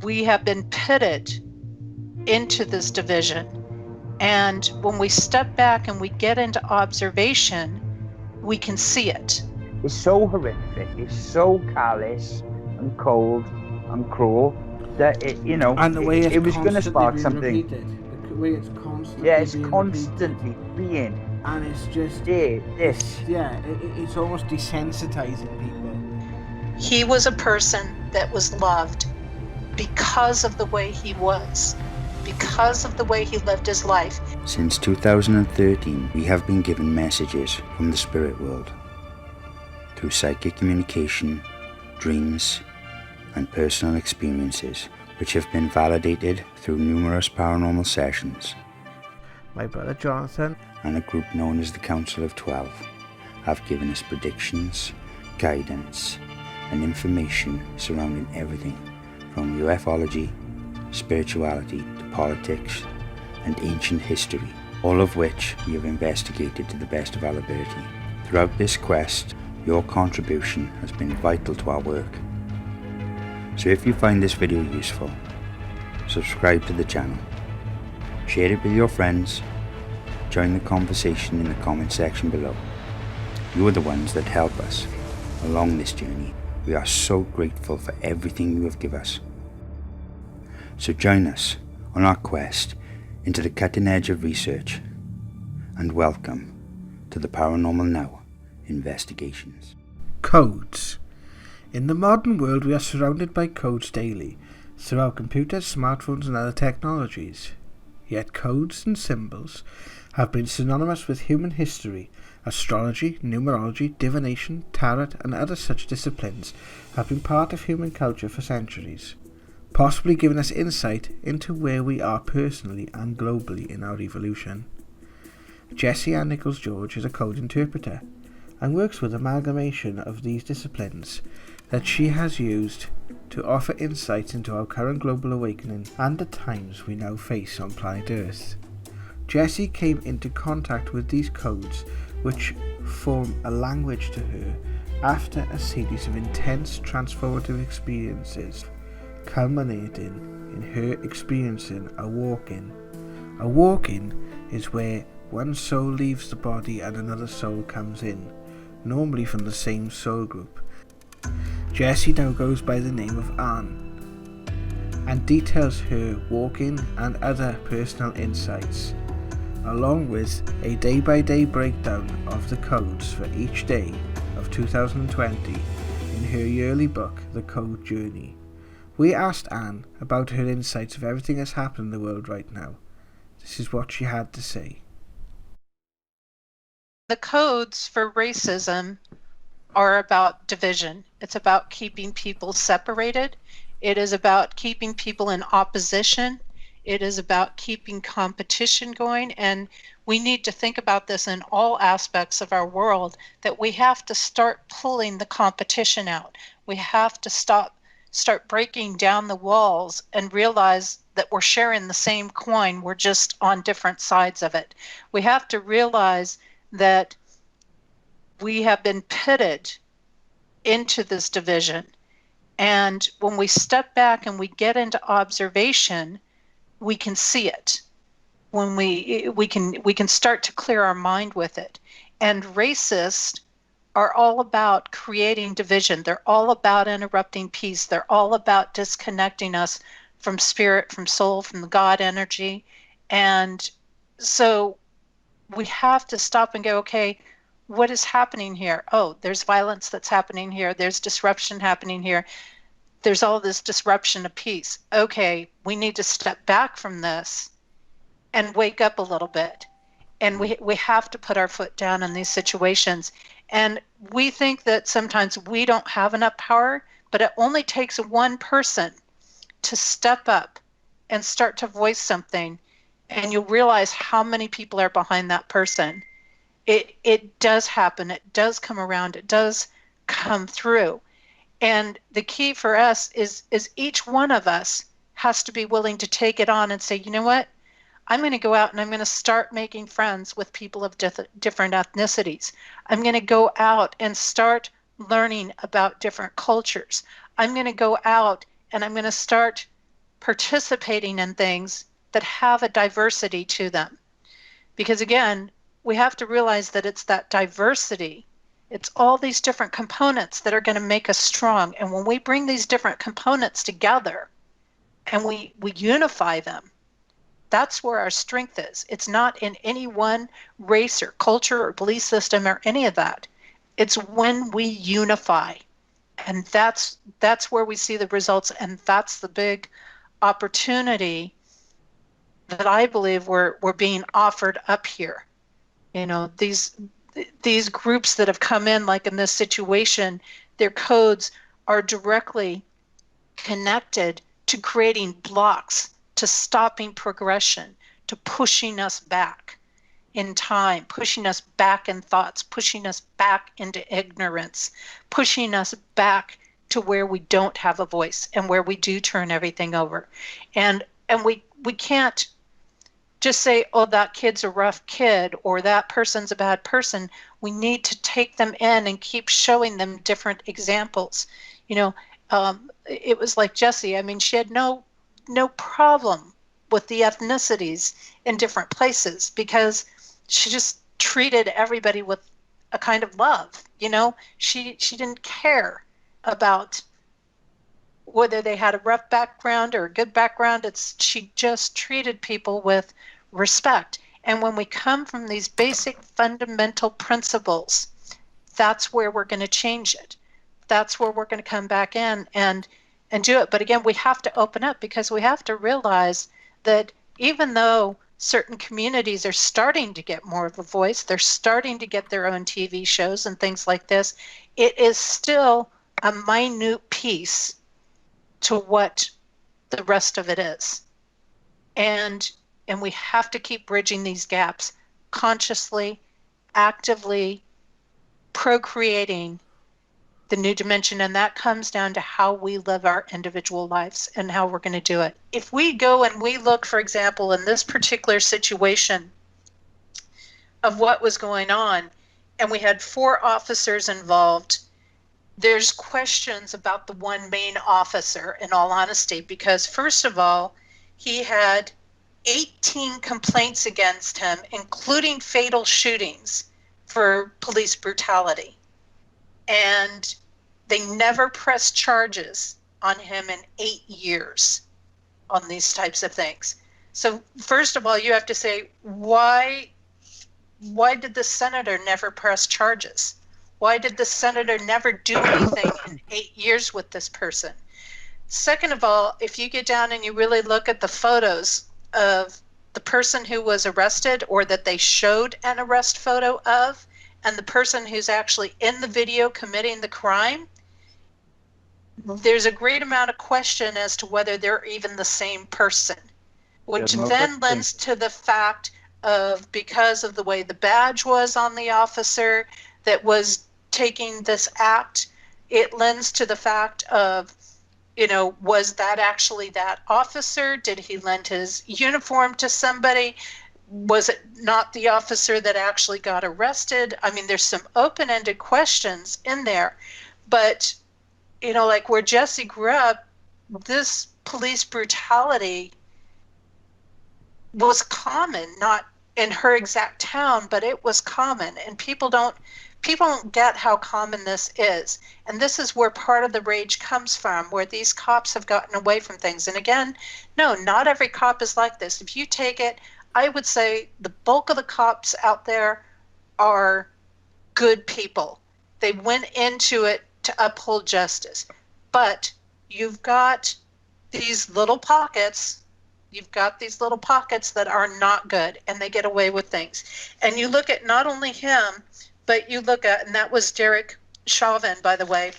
We have been pitted into this division. And when we step back and we get into observation, we can see it. It's so horrific, it's so callous and cold and cruel that and the way it was going to spark being something. Repeated, the way it's constantly Yeah, it's being constantly repeated. being. And it's just it's almost desensitizing people. He was a person that was loved because of the way he was, because of the way he lived his life. Since 2013, we have been given messages from the spirit world through psychic communication, dreams, and personal experiences, which have been validated through numerous paranormal sessions. My brother Jonathan and a group known as the Council of 12 have given us predictions, guidance, and information surrounding everything from ufology, spirituality to politics and ancient history, all of which we have investigated to the best of our ability. Throughout this quest, your contribution has been vital to our work. So if you find this video useful, subscribe to the channel, share it with your friends, join the conversation in the comment section below. You are the ones that help us along this journey. We are so grateful for everything you have given us. So join us on our quest into the cutting edge of research, and welcome to the Paranormal Now investigations. Codes. In the modern world, we are surrounded by codes daily, through our computers, smartphones and other technologies. Yet codes and symbols have been synonymous with human history. Astrology, numerology, divination, tarot and other such disciplines have been part of human culture for centuries, possibly giving us insight into where we are personally and globally in our evolution. An Nicholes George is a code interpreter and works with amalgamation of these disciplines that she has used to offer insights into our current global awakening and the times we now face on planet Earth. Jessie came into contact with these codes, which form a language to her, after a series of intense transformative experiences, culminating in her experiencing a walk-in. A walk-in is where one soul leaves the body and another soul comes in, normally from the same soul group. Jessie now goes by the name of An, and details her walk-in and other personal insights, along with a day-by-day breakdown of the codes for each day of 2020 in her yearly book, The Code Journey. We asked Anne about her insights of everything that's happening in the world right now. This is what she had to say. The codes for racism are about division. It's about keeping people separated. It is about keeping people in opposition. It is about keeping competition going. And we need to think about this in all aspects of our world, that we have to start pulling the competition out. We have to start breaking down the walls and realize that we're sharing the same coin. We're just on different sides of it. We have to realize that we have been pitted into this division. And when we step back and we get into observation, we can see it. When we can start to clear our mind with it. And racists are all about creating division. They're all about interrupting peace. They're all about disconnecting us from spirit, from soul, from the God energy. And so we have to stop and go, okay, what is happening here? Oh, there's violence that's happening here. There's disruption happening here. There's all this disruption of peace. Okay, we need to step back from this and wake up a little bit. And we have to put our foot down in these situations. And we think that sometimes we don't have enough power, but it only takes one person to step up and start to voice something. And you'll realize how many people are behind that person. It does happen. It does come around. It does come through. And the key for us is each one of us has to be willing to take it on and say, you know what? I'm going to go out and I'm going to start making friends with people of different ethnicities. I'm going to go out and start learning about different cultures. I'm going to go out and I'm going to start participating in things that have a diversity to them. Because again, we have to realize that it's that diversity. It's all these different components that are going to make us strong. And when we bring these different components together and we unify them, that's where our strength is. It's not in any one race or culture or belief system or any of that. It's when we unify. And that's where we see the results. And that's the big opportunity that I believe we're being offered up here. You know, these groups that have come in, like in this situation, their codes are directly connected to creating blocks, to stopping progression, to pushing us back in time, pushing us back in thoughts, pushing us back into ignorance, pushing us back to where we don't have a voice and where we do turn everything over. And we can't just say, oh, that kid's a rough kid or that person's a bad person. We need to take them in and keep showing them different examples. You know, it was like Jessie. I mean, she had no problem with the ethnicities in different places because she just treated everybody with a kind of love. You know, she didn't care about whether they had a rough background or a good background. She just treated people with respect. And when we come from these basic fundamental principles, that's where we're going to change it. That's where we're going to come back in and do it. But again, we have to open up because we have to realize that even though certain communities are starting to get more of a voice, they're starting to get their own TV shows and things like this, it is still a minute piece to what the rest of it is. And we have to keep bridging these gaps consciously, actively, procreating the new dimension. And that comes down to how we live our individual lives and how we're going to do it. If we go and we look, for example, in this particular situation of what was going on, and we had 4 officers involved, there's questions about the one main officer, in all honesty, because first of all, he had 18 complaints against him, including fatal shootings for police brutality. And they never pressed charges on him in 8 years on these types of things. So first of all, you have to say, why did the senator never press charges? Why did the senator never do anything in 8 years with this person? Second of all, if you get down and you really look at the photos of the person who was arrested or that they showed an arrest photo of, and the person who's actually in the video committing the crime, there's a great amount of question as to whether they're even the same person, which then lends to the fact of, because of the way the badge was on the officer that was taking this act, it lends to the fact of, you know, was that actually that officer? Did he lend his uniform to somebody? Was it not the officer that actually got arrested? I mean, there's some open-ended questions in there. But, you know, like where Jessie grew up, this police brutality was common, not in her exact town, but it was common. And people don't get how common this is. And this is where part of the rage comes from, where these cops have gotten away from things. And again, no, not every cop is like this. If you take it, I would say the bulk of the cops out there are good people. They went into it to uphold justice. But you've got these little pockets. You've got these little pockets that are not good, and they get away with things. And you look at not only him, but you look at, and that was Derek Chauvin, by the way,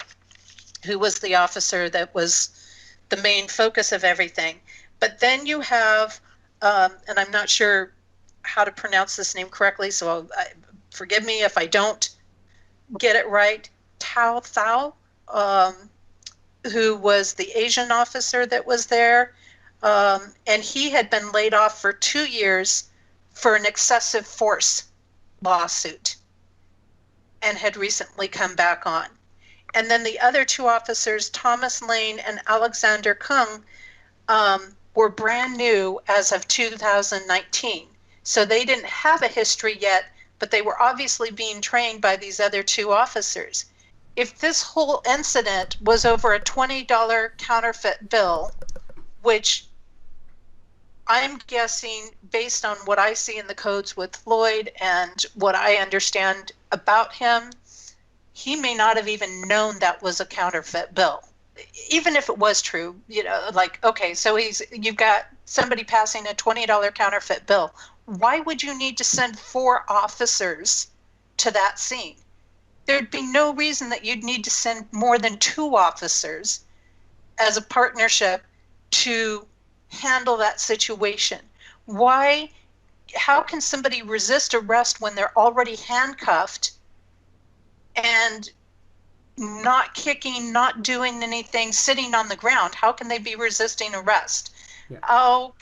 who was the officer that was the main focus of everything. But then you have, and I'm not sure how to pronounce this name correctly, so forgive me if I don't get it right, Tao Thao, who was the Asian officer that was there. And he had been laid off for 2 years for an excessive force lawsuit and had recently come back on. And then the other two officers, Thomas Lane and Alexander Kung, were brand new as of 2019. So they didn't have a history yet, but they were obviously being trained by these other two officers. If this whole incident was over a $20 counterfeit bill, which I'm guessing, based on what I see in the codes with Floyd and what I understand about him, he may not have even known that was a counterfeit bill. Even if it was true, like, okay, so you've got somebody passing a $20 counterfeit bill. Why would you need to send 4 officers to that scene? There'd be no reason that you'd need to send more than 2 officers as a partnership to handle that situation. Why? How can somebody resist arrest when they're already handcuffed and not kicking, not doing anything, sitting on the ground? How can they be resisting arrest? Yeah. Oh,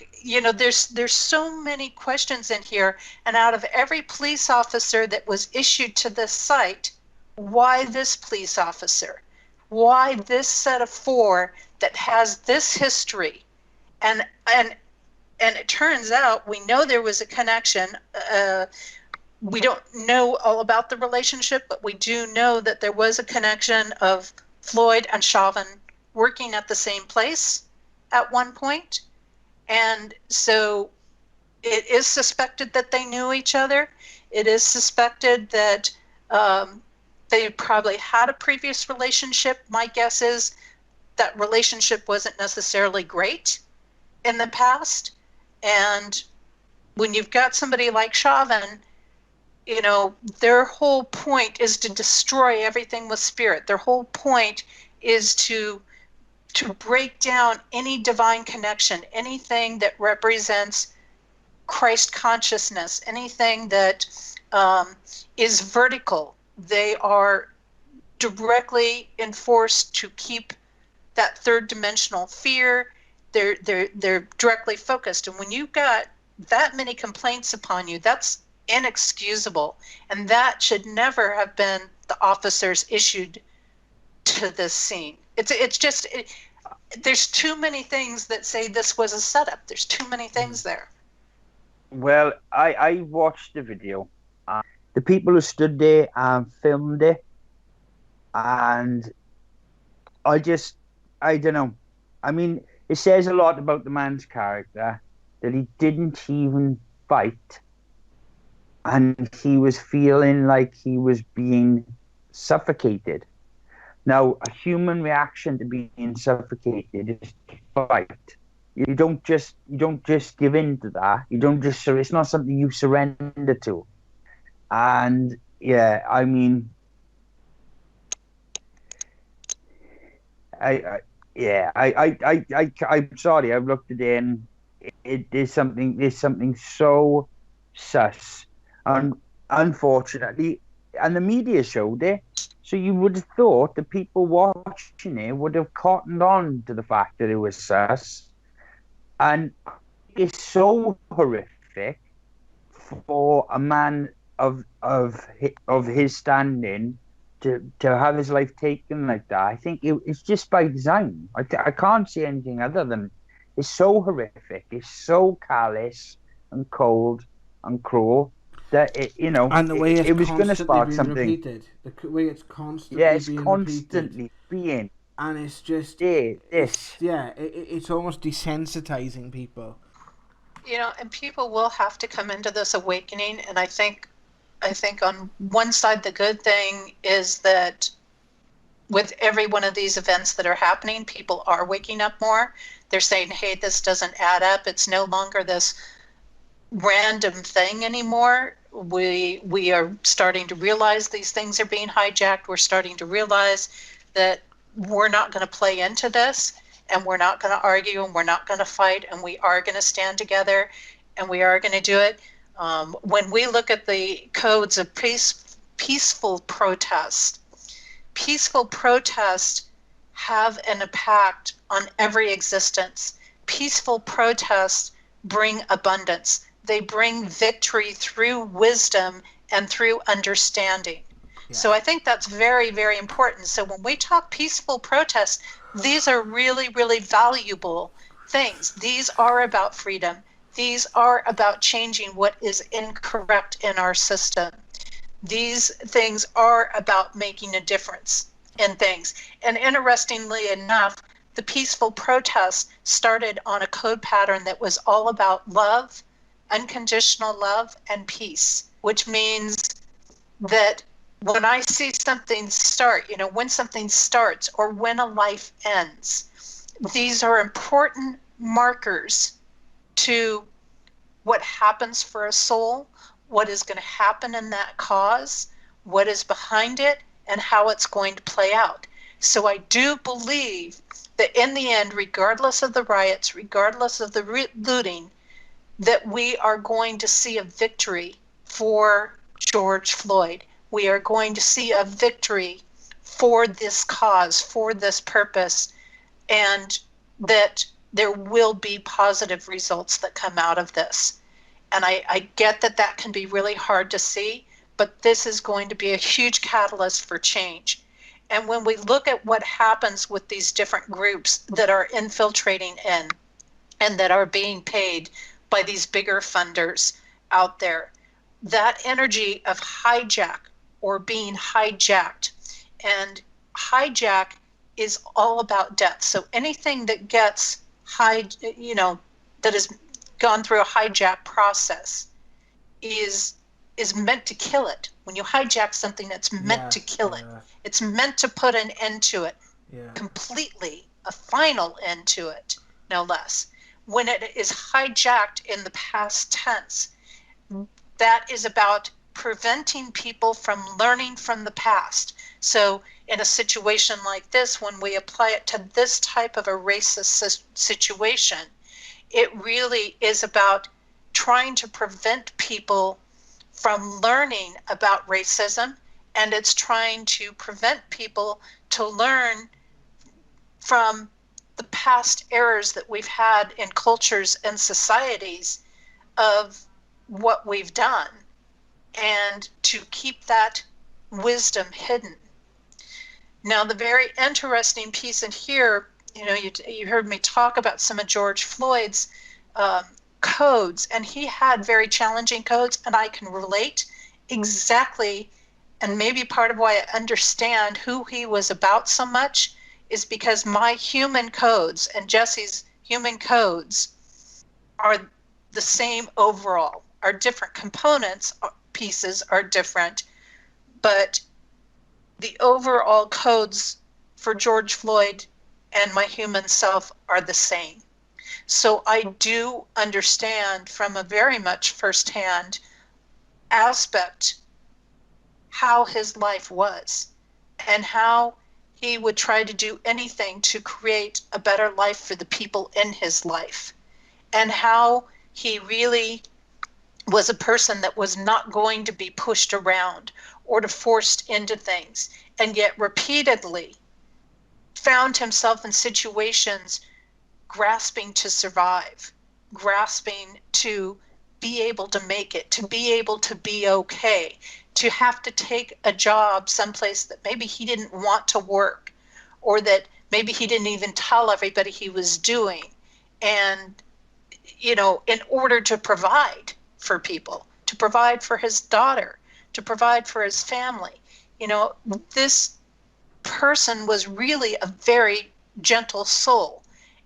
there's so many questions in here. And out of every police officer that was issued to this site, why this police officer? Why this set of 4 that has this history? And it turns out we know there was a connection. We don't know all about the relationship, but we do know that there was a connection of Floyd and Chauvin working at the same place at one point. And so it is suspected that they knew each other. It is suspected that they probably had a previous relationship. My guess is that relationship wasn't necessarily great in the past. And when you've got somebody like Chauvin, their whole point is to destroy everything with spirit. Their whole point is to break down any divine connection, anything that represents Christ consciousness, anything that is vertical. They are directly enforced to keep that third dimensional fear. They're directly focused. And when you've got that many complaints upon you, that's inexcusable. And that should never have been the officers issued to this scene. There's too many things that say this was a setup. There's too many things there. Well, I watched the video. The people who stood there and filmed it, and I don't know. I mean, it says a lot about the man's character that he didn't even fight, and he was feeling like he was being suffocated. Now, a human reaction to being suffocated is to fight. You don't just give in to that. It's not something you surrender to. And yeah, I mean, I'm sorry. I've looked at it and there's something so sus, and unfortunately, and the media showed it. So you would have thought the people watching it would have cottoned on to the fact that it was sus, and it's so horrific for a man of his standing to have his life taken like that. I think it's just by design. I can't see anything other than it's so horrific. It's so callous and cold and cruel that and the way it was going to spark something. Repeated. The way it's constantly it's constantly being, and it's just it's almost desensitizing people. And people will have to come into this awakening. And I think on one side, the good thing is that with every one of these events that are happening, people are waking up more. They're saying, hey, this doesn't add up. It's no longer this random thing anymore. We are starting to realize these things are being hijacked. We're starting to realize that we're not going to play into this, and we're not going to argue, and we're not going to fight, and we are going to stand together, and we are going to do it. When we look at the codes of peaceful protest have an impact on every existence. Peaceful protests bring abundance. They bring victory through wisdom and through understanding. So I think that's very, very important. So when we talk peaceful protests, these are really, really valuable things. These are about freedom. These are about changing what is incorrect in our system. These things are about making a difference in things. And interestingly enough, the peaceful protests started on a code pattern that was all about love, unconditional love, and peace, which means that when I see something start, when something starts or when a life ends, these are important markers to what happens for a soul, what is going to happen in that cause, what is behind it, and how it's going to play out. So I do believe that in the end, regardless of the riots, regardless of the looting, that we are going to see a victory for George Floyd. We are going to see a victory for this cause, for this purpose, and that there will be positive results that come out of this. And I get that that can be really hard to see, but this is going to be a huge catalyst for change. And when we look at what happens with these different groups that are infiltrating in and that are being paid by these bigger funders out there, that energy of hijack or being hijacked, and hijack is all about death. So anything that gets that has gone through a hijack process is meant to kill it. When you hijack something, that's meant to kill it. It's meant to put an end to it, completely, a final end to it, no less. When it is hijacked in the past tense, that is about preventing people from learning from the past. So in a situation like this, when we apply it to this type of a racist situation, it really is about trying to prevent people from learning about racism, and it's trying to prevent people to learn from the past errors that we've had in cultures and societies of what we've done, and to keep that wisdom hidden. Now, the very interesting piece in here, you heard me talk about some of George Floyd's codes, and he had very challenging codes, and I can relate exactly, and maybe part of why I understand who he was about so much is because my human codes and Jesse's human codes are the same overall. Our different components, pieces are different, but the overall codes for George Floyd and my human self are the same. So I do understand from a very much firsthand aspect how his life was and how he would try to do anything to create a better life for the people in his life, and how he really was a person that was not going to be pushed around or to forced into things, and yet repeatedly found himself in situations grasping to survive, grasping to be able to make it, to be able to be okay, to have to take a job someplace that maybe he didn't want to work, or that maybe he didn't even tell everybody he was doing, and in order to provide for people, to provide for his daughter, to provide for his family. This person was really a very gentle soul.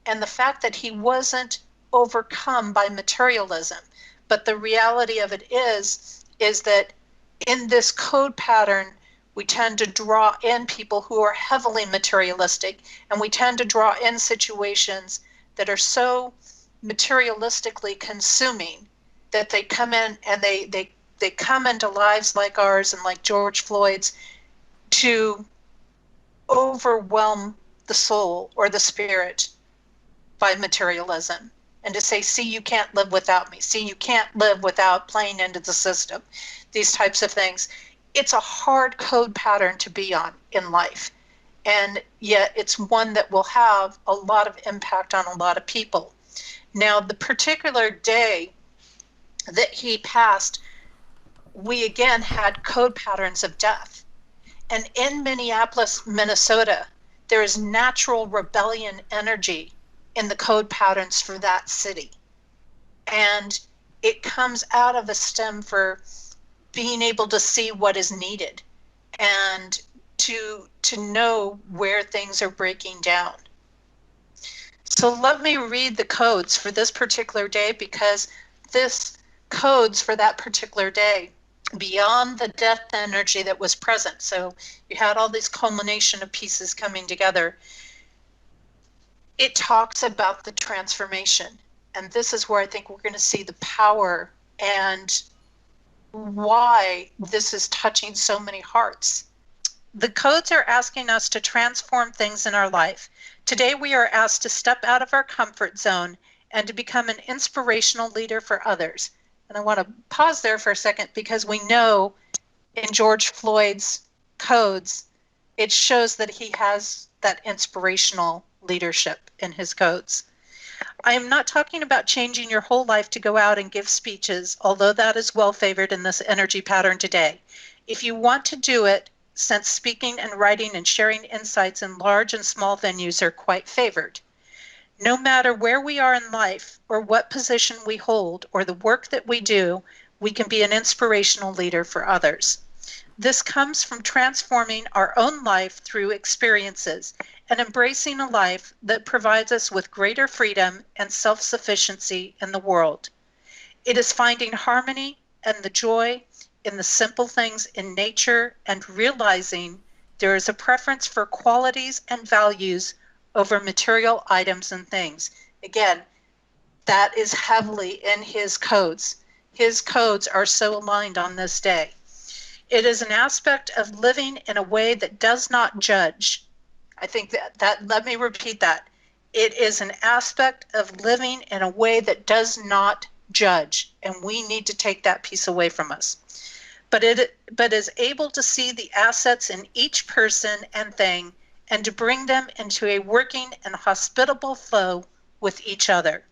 And the fact that he wasn't overcome by materialism, but the reality of it is that in this code pattern, we tend to draw in people who are heavily materialistic, and we tend to draw in situations that are so materialistically consuming that they come in and they come into lives like ours and like George Floyd's to overwhelm the soul or the spirit by materialism, and to say, see, you can't live without me. See, you can't live without playing into the system. These types of things. It's a hard code pattern to be on in life, and yet it's one that will have a lot of impact on a lot of people. Now, the particular day that he passed, we again had code patterns of death. And in Minneapolis, Minnesota, there is natural rebellion energy in the code patterns for that city. And it comes out of a stem for being able to see what is needed and to know where things are breaking down. So let me read the codes for this particular day, because this codes for that particular day, beyond the death energy that was present. So you had all these culmination of pieces coming together. It talks about the transformation. And this is where I think we're going to see the power and why this is touching so many hearts. The codes are asking us to transform things in our life. Today we are asked to step out of our comfort zone and to become an inspirational leader for others. And I want to pause there for a second, because we know in George Floyd's codes, it shows that he has that inspirational leadership in his codes. I am not talking about changing your whole life to go out and give speeches, although that is well favored in this energy pattern today. If you want to do it, since speaking and writing and sharing insights in large and small venues are quite favored. No matter where we are in life or what position we hold or the work that we do, we can be an inspirational leader for others. This comes from transforming our own life through experiences and embracing a life that provides us with greater freedom and self-sufficiency in the world. It is finding harmony and the joy in the simple things in nature and realizing there is a preference for qualities and values over material items and things. Again, that is heavily in his codes. His codes are so aligned on this day. It is an aspect of living in a way that does not judge. I think that let me repeat that. It is an aspect of living in a way that does not judge, and we need to take that piece away from us. But is able to see the assets in each person and thing and to bring them into a working and hospitable flow with each other.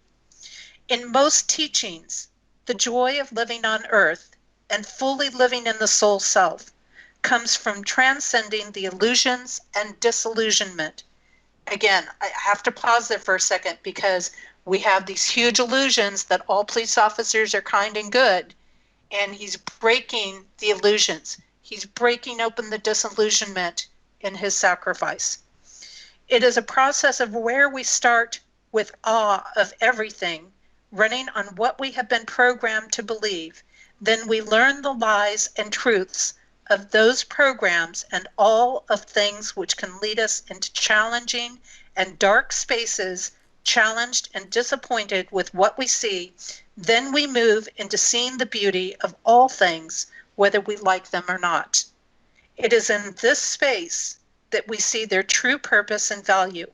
In most teachings, the joy of living on earth and fully living in the soul self comes from transcending the illusions and disillusionment. Again, I have to pause there for a second, because we have these huge illusions that all police officers are kind and good, and he's breaking the illusions. He's breaking open the disillusionment in his sacrifice. It is a process of where we start with awe of everything, running on what we have been programmed to believe. Then we learn the lies and truths of those programs and all of things which can lead us into challenging and dark spaces, challenged and disappointed with what we see. Then we move into seeing the beauty of all things, whether we like them or not. It is in this space that we see their true purpose and value.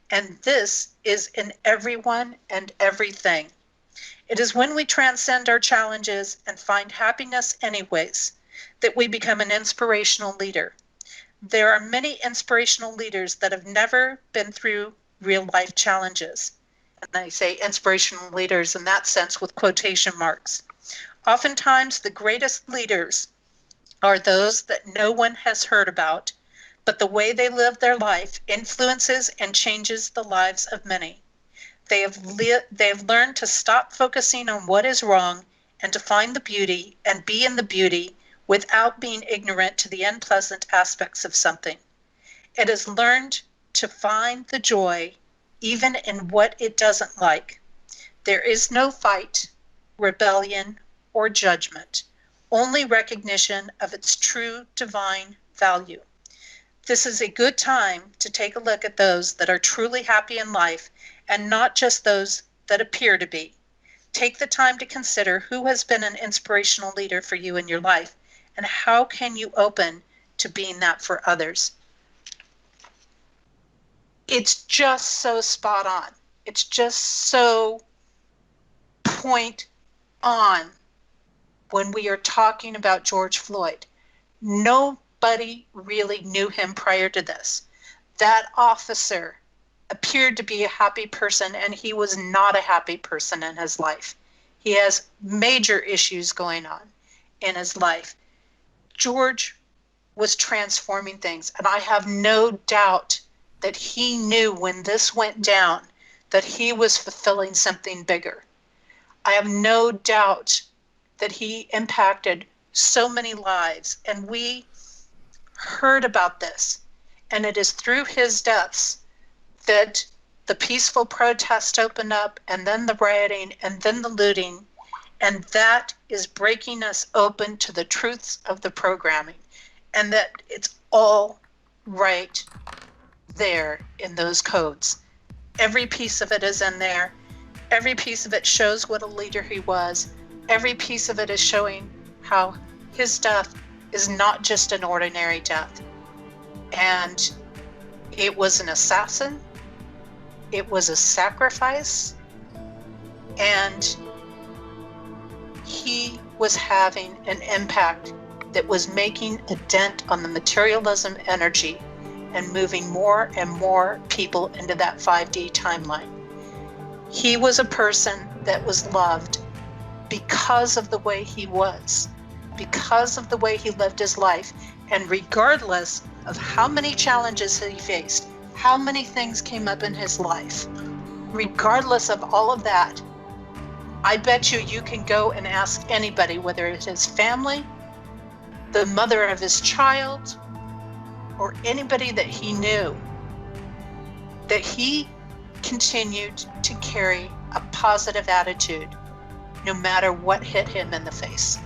And this is in everyone and everything. It is when we transcend our challenges and find happiness anyways that we become an inspirational leader. There are many inspirational leaders that have never been through real life challenges. And I say inspirational leaders in that sense with quotation marks. Oftentimes, the greatest leaders are those that no one has heard about, but the way they live their life influences and changes the lives of many. They have learned to stop focusing on what is wrong and to find the beauty and be in the beauty without being ignorant to the unpleasant aspects of something. It has learned to find the joy even in what it doesn't like. There is no fight, rebellion, or judgment, only recognition of its true divine value. This is a good time to take a look at those that are truly happy in life and not just those that appear to be. Take the time to consider who has been an inspirational leader for you in your life and how can you open to being that for others. It's just so spot on. It's just so point on when we are talking about George Floyd. Nobody really knew him prior to this. That officer appeared to be a happy person, and he was not a happy person in his life. He has major issues going on in his life. George was transforming things. And I have no doubt that he knew when this went down that he was fulfilling something bigger. I have no doubt that he impacted so many lives, and we heard about this. And it is through his deaths that the peaceful protest opened up, and then the rioting, and then the looting, and that is breaking us open to the truths of the programming, and that it's all right there in those codes. Every piece of it is in there. Every piece of it shows what a leader he was. Every piece of it is showing how his death is not just an ordinary death. And it was an assassin. It was a sacrifice. And he was having an impact that was making a dent on the materialism energy and moving more and more people into that 5D timeline. He was a person that was loved because of the way he was, because of the way he lived his life, and regardless of how many challenges he faced, how many things came up in his life, regardless of all of that, I bet you can go and ask anybody, whether it's his family, the mother of his child, or anybody that he knew, that he continued to carry a positive attitude no matter what hit him in the face.